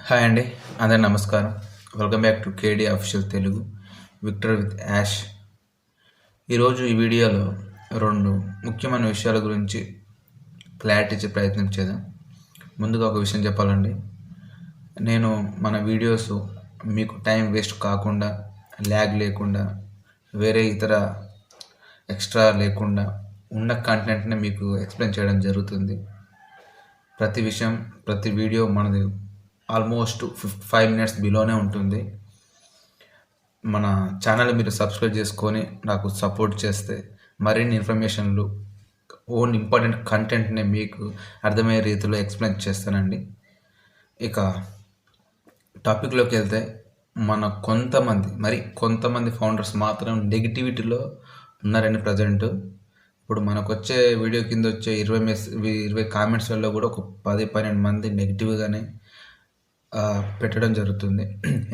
Hi అండి, అందరి నమస్కారం. Welcome back to KD official Telugu Victor with Yash. ఈరోజు ఈ వీడియోలో రెండు ముఖ్యమైన విషయాల గురించి క్లారిటీ ఇచ్చే ప్రయత్నం చేద్దాం. ముందుగా ఒక విషయం చెప్పాలండి, నేను మన వీడియోస్ మీకు టైం వేస్ట్ కాకుండా, ల్యాగ్ లేకుండా, వేరే ఇతర ఎక్స్ట్రా లేకుండా ఉన్న కంటెంట్ని మీకు ఎక్స్ప్లెయిన్ చేయడం జరుగుతుంది. ప్రతి విషయం, ప్రతి వీడియో మనది ఆల్మోస్ట్ 5 మినిట్స్ బిలోనే ఉంటుంది. మన ఛానల్ మీరు సబ్స్క్రైబ్ చేసుకొని నాకు సపోర్ట్ చేస్తే మరిన్ని ఇన్ఫర్మేషన్లు, ఓన్ ఇంపార్టెంట్ కంటెంట్ని మీకు అర్థమయ్యే రీతిలో ఎక్స్ప్లెయిన్ చేస్తానండి. ఇక టాపిక్లోకి వెళ్తే, మన కొంతమంది ఫౌండర్స్ మాత్రం నెగిటివిటీలో ఉన్నారండి ప్రజెంట్. ఇప్పుడు మనకు వచ్చే వీడియో కింద వచ్చే 20 కామెంట్స్లలో కూడా ఒక 10-12 మంది నెగిటివ్గానే పెట్టడం జరుగుతుంది.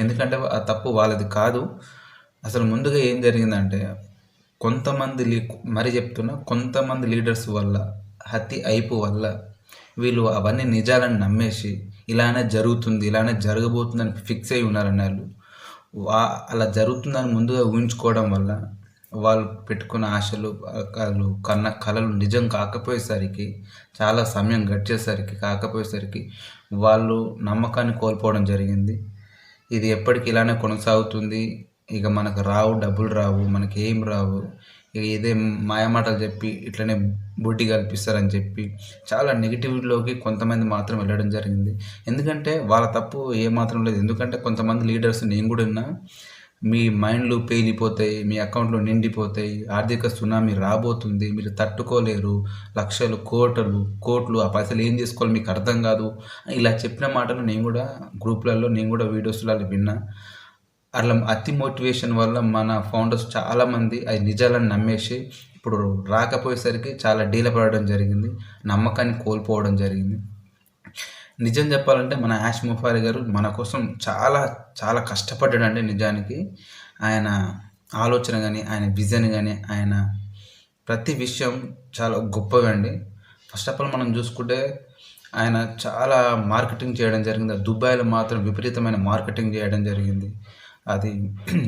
ఎందుకంటే ఆ తప్పు వాళ్ళది కాదు. అసలు ముందుగా ఏం జరిగిందంటే, కొంతమంది లీడర్స్ వల్ల, హత్య అయిపు వల్ల వీళ్ళు అవన్నీ నిజాలని నమ్మేసి ఇలానే జరుగుతుంది, ఇలానే జరగబోతుందని ఫిక్స్ అయి ఉన్నారని అలా జరుగుతుందని ముందుగా ఊహించుకోవడం వల్ల వాళ్ళు పెట్టుకున్న ఆశలు, వాళ్ళు కన్న కలలు నిజం కాకపోయేసరికి, చాలా సమయం కాకపోయేసరికి వాళ్ళు నమ్మకాన్ని కోల్పోవడం జరిగింది. ఇది ఎప్పటికి ఇలానే కొనసాగుతుంది, ఇక మనకు డబ్బులు రావు, మనకి ఏం రావు, ఇక ఇదే మాయమాటలు చెప్పి ఇట్లనే బుడ్డి కల్పిస్తారని చెప్పి చాలా నెగిటివ్లోకి కొంతమంది మాత్రం వెళ్ళడం జరిగింది. ఎందుకంటే వాళ్ళ తప్పు ఏమాత్రం లేదు. ఎందుకంటే కొంతమంది లీడర్స్, నేను కూడా ఉన్నా, మీ మైండ్లు పేలిపోతాయి, మీ అకౌంట్లో నిండిపోతాయి, ఆర్థిక సునామీ రాబోతుంది, మీరు తట్టుకోలేరు, లక్షలు కోట్లు ఆ పైసలు ఏం చేసుకోవాలి మీకు అర్థం కాదు, ఇలా చెప్పిన మాటలు నేను కూడా గ్రూప్లలో, నేను కూడా వీడియోస్లలో విన్నా. అట్లా అతి మోటివేషన్ వల్ల మన ఫౌండర్స్ చాలామంది అది నిజాలని నమ్మేసి ఇప్పుడు రాకపోయేసరికి చాలా డీలపడడం జరిగింది, నమ్మకాన్ని కోల్పోవడం జరిగింది. నిజం చెప్పాలంటే మన యాష్ ముఫారి గారు మన కోసం చాలా చాలా కష్టపడ్డాడండి. నిజానికి ఆయన ఆలోచన కానీ, ఆయన విజన్ కానీ, ఆయన ప్రతి విషయం చాలా గొప్పవండి. ఫస్ట్ ఆఫ్ ఆల్ మనం చూసుకుంటే ఆయన చాలా మార్కెటింగ్ చేయడం జరిగింది. దుబాయ్లో మాత్రం విపరీతమైన మార్కెటింగ్ చేయడం జరిగింది. అది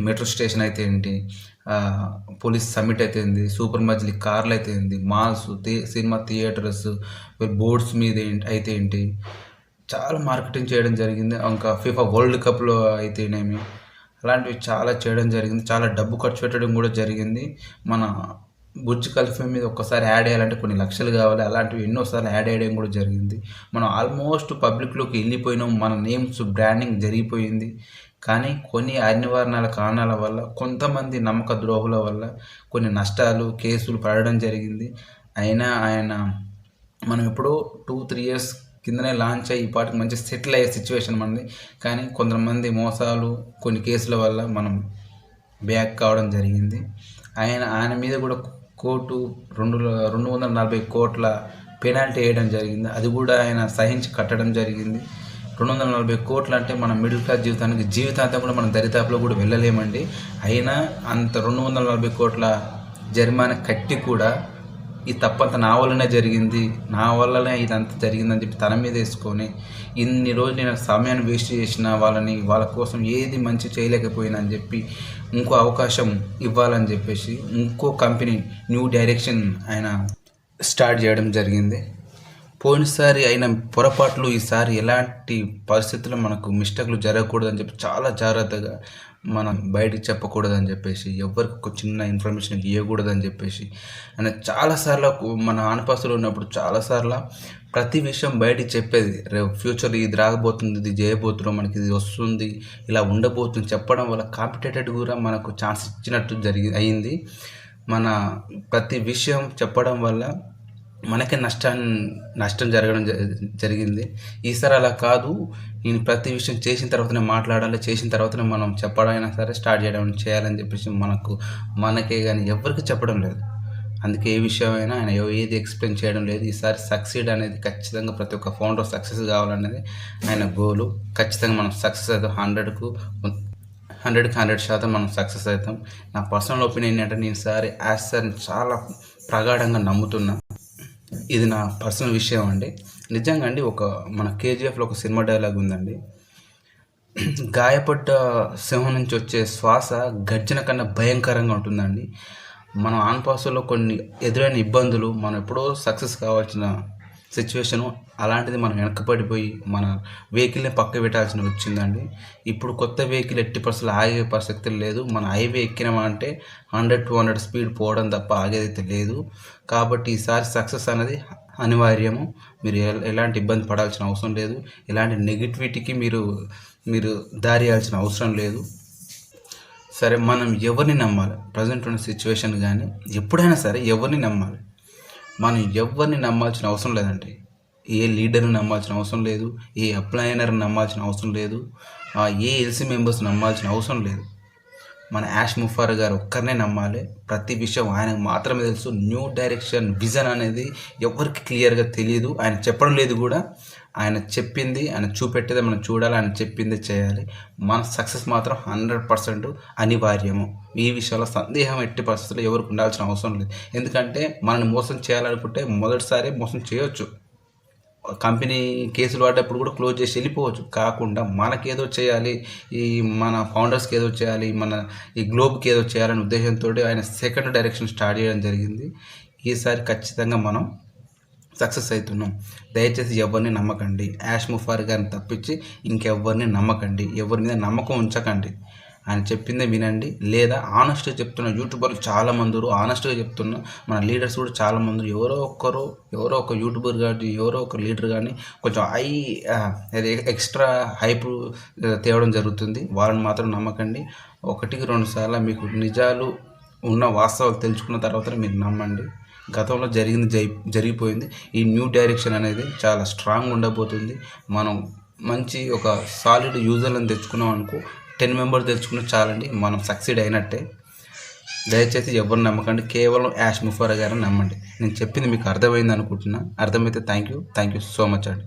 మెట్రో స్టేషన్ అయితే ఏంటి, పోలీస్ సమ్మిట్ అయితే ఏంది, సూపర్ మజిలీ కార్లు అయితే ఏంది, మాల్స్, సినిమా థియేటర్స్, బోర్డ్స్ మీద అయితే ఏంటి, చాలా మార్కెటింగ్ చేయడం జరిగింది. ఇంకా ఫిఫా వరల్డ్ కప్లో అయితేనేమి, అలాంటివి చాలా చేయడం జరిగింది. చాలా డబ్బు ఖర్చు పెట్టడం కూడా జరిగింది. మన బుర్జ్ ఖలీఫా మీద ఒక్కసారి యాడ్ చేయాలంటే కొన్ని లక్షలు కావాలి. అలాంటివి ఎన్నోసార్లు యాడ్ చేయడం కూడా జరిగింది. మనం ఆల్మోస్ట్ పబ్లిక్లోకి వెళ్ళిపోయినాం, మన నేమ్స్ బ్రాండింగ్ జరిగిపోయింది. కానీ కొన్ని అనివారణాల కారణాల వల్ల, కొంతమంది నమ్మక ద్రోహుల వల్ల కొన్ని నష్టాలు, కేసులు పడడం జరిగింది. అయినా మనం ఎప్పుడో 2-3 ఇయర్స్ కిందనే లాంచ్ అయ్యి ఈ పాటికి మంచి సెటిల్ అయ్యే సిచ్యువేషన్ మనది. కానీ కొంతమంది మోసాలు, కొన్ని కేసుల వల్ల మనం బ్యాక్ కావడం జరిగింది. ఆయన మీద కూడా కోర్టు 240 కోట్ల పెనాల్టీ వేయడం జరిగింది. అది కూడా ఆయన సహించి కట్టడం జరిగింది. 240 కోట్లు అంటే మన మిడిల్ క్లాస్ జీవితాంతం కూడా మనం దరిదాపులో కూడా వెళ్ళలేమండి. అయినా అంత 240 కోట్ల జరిమానా కట్టి కూడా ఈ తప్పంత నా వల్లనే జరిగింది, నా వల్లనే ఇదంతా జరిగిందని చెప్పి తన మీద వేసుకొని, ఇన్ని రోజులు నేను సమయాన్ని వేస్ట్ చేసిన వాళ్ళ కోసం ఏది మంచి చేయలేకపోయినా అని చెప్పి ఇంకో అవకాశం ఇవ్వాలని చెప్పేసి ఇంకో కంపెనీ న్యూ డైరెక్షన్ ఆయన స్టార్ట్ చేయడం జరిగింది. పోయినసారి అయిన పొరపాట్లు ఈసారి ఎలాంటి పరిస్థితుల్లో మనకు మిస్టేక్లు జరగకూడదని చెప్పి చాలా జాగ్రత్తగా మనం బయటికి చెప్పకూడదని చెప్పేసి, ఎవరికి ఒక చిన్న ఇన్ఫర్మేషన్ ఇవ్వకూడదని చెప్పేసి ఆయన చాలాసార్లు, మన ఆనపాస్తులు ఉన్నప్పుడు చాలాసార్లు ప్రతి విషయం బయటికి చెప్పేది. రేపు ఫ్యూచర్ ఇది రాకపోతుంది, ఇది చేయబోతున్నాం, మనకి ఇది వస్తుంది, ఇలా ఉండబోతుంది చెప్పడం వల్ల కాంపిటేటెడ్ కూడా మనకు ఛాన్స్ ఇచ్చినట్టు అయింది. మన ప్రతి విషయం చెప్పడం వల్ల మనకే నష్టం జరగడం జరిగింది. ఈసారి అలా కాదు, నేను ప్రతి విషయం చేసిన తర్వాతనే మాట్లాడాలి, చేసిన తర్వాతనే మనం చెప్పడమైనా సరే స్టార్ట్ చేయాలని చెప్పేసి మనకే కానీ ఎవరికి చెప్పడం లేదు. అందుకే ఏ విషయమైనా ఆయన ఏది ఎక్స్ప్లెయిన్ చేయడం లేదు. ఈసారి సక్సీడ్ అనేది ఖచ్చితంగా ప్రతి ఒక్క ఫౌండర్ సక్సెస్ కావాలనేది ఆయన గోలు. ఖచ్చితంగా మనం సక్సెస్ అవుతాం. 100కి 100% మనం సక్సెస్ అవుతాం. నా పర్సనల్ ఒపీనియన్ ఏంటంటే, నేను ఈసారి యాష్ సార్ని చాలా ప్రగాఢంగా నమ్ముతున్నా. ఇది నా పర్సనల్ విషయం అండి. నిజంగా అండి, మన కేజీఎఫ్లో ఒక సినిమా డైలాగ్ ఉందండి, గాయపడ్డ సింహం నుంచి వచ్చే శ్వాస గర్జన కన్నా భయంకరంగా ఉంటుందండి. మనం ఆన్‌పాస్‌లో కొన్ని ఎదురైన ఇబ్బందులు, మనం ఎప్పుడో సక్సెస్ కావాల్సిన సిచ్యువేషను, అలాంటిది మనం వెనకపడిపోయి మన వెహికల్‌ని పక్కకు పెట్టాల్సి వచ్చిందండి. ఇప్పుడు కొత్త వెహికల్ ఎట్టి పరిస్థితుల్లో ఆగే ప్రసక్తి లేదు. మన హైవే ఎక్కినామంటే 100, 200 స్పీడ్ పోవడం తప్ప ఆగేదైతే లేదు. కాబట్టి ఈసారి సక్సెస్ అనేది అనివార్యము. మీరు ఎలాంటి ఇబ్బంది పడాల్సిన అవసరం లేదు. ఎలాంటి నెగటివిటీకి మీరు మీరు దారి తీయాల్సిన అవసరం లేదు. సరే, మనం ఎవరిని నమ్మాలి? ప్రజెంట్ ఉన్న సిచ్యువేషన్ కానీ ఎప్పుడైనా సరే ఎవరిని నమ్మాలి? మనం ఎవరిని నమ్మాల్సిన అవసరం లేదండి. ఏ లీడర్‌ని నమ్మాల్సిన అవసరం లేదు. ఏ అప్లైనర్‌ని నమ్మాల్సిన అవసరం లేదు. ఏ ఎల్సీ మెంబర్స్ నమ్మాల్సిన అవసరం లేదు. మన యాష్ ముఫార్ గారు ఒక్కరినే నమ్మాలి. ప్రతి విషయం ఆయనకు మాత్రమే తెలుసు. న్యూ డైరెక్షన్ విజన్ అనేది ఎవరికి క్లియర్‌గా తెలియదు. ఆయన చెప్పడం లేదు కూడా. ఆయన చెప్పింది, ఆయన చూపెట్టేది మనం చూడాలి. ఆయన చెప్పిందే చేయాలి. మన సక్సెస్ మాత్రం 100% అనివార్యము. ఈ విషయంలో సందేహం ఎట్టి పరిస్థితుల్లో ఎవరికి ఉండాల్సిన అవసరం లేదు. ఎందుకంటే మనల్ని మోసం చేయాలనుకుంటే మొదటిసారి మోసం చేయొచ్చు. కంపెనీ కేసులు పడ్డప్పుడు కూడా క్లోజ్ చేసి వెళ్ళిపోవచ్చు. కాకుండా మనకేదో చేయాలి, ఈ మన ఫౌండర్స్‌కి ఏదో చేయాలి, మన ఈ గ్లోబ్‌కి ఏదో చేయాలనే ఉద్దేశంతో ఆయన సెకండ్ డైరెక్షన్ స్టార్ట్ చేయడం జరిగింది. ఈసారి ఖచ్చితంగా మనం సక్సెస్ అవుతున్నాం. దయచేసి ఎవరిని నమ్మకండి. యాష్ ముఫార్ గారిని తప్పించి ఇంకెవ్వరిని నమ్మకండి. ఎవరి మీద నమ్మకం ఉంచకండి. ఆయన చెప్పిందే వినండి. లేదా ఆనెస్ట్‌గా చెప్తున్న యూట్యూబర్లు చాలామంది, ఆనెస్ట్‌గా చెప్తున్న మన లీడర్స్ కూడా చాలామంది, ఎవరో ఒక యూట్యూబర్ కానీ, ఎవరో ఒక లీడర్ కానీ కొంచెం అది ఎక్స్ట్రా హైప్ తేవడం జరుగుతుంది. వాళ్ళని మాత్రం నమ్మకండి. 1కి 2 సార్లు మీకు నిజాలు ఉన్న వాస్తవాలు తెలుసుకున్న తర్వాతనే మీరు నమ్మండి. గతంలో జరిగిపోయింది. ఈ న్యూ డైరెక్షన్ అనేది చాలా స్ట్రాంగ్ ఉండబోతుంది. మనం మంచి ఒక సాలిడ్ యూజర్లను తెచ్చుకున్నాం అనుకో, 10 మెంబర్స్ తెచ్చుకున్న చాలండి, మనం సక్సీడ్ అయినట్టే. దయచేసి ఎవరిని నమ్మకండి. కేవలం యాష్ ముఫార్ గారిని నమ్మండి. నేను చెప్పింది మీకు అర్థమైంది అనుకుంటున్నా. అర్థమైతే థ్యాంక్ యూ సో మచ్ అండి.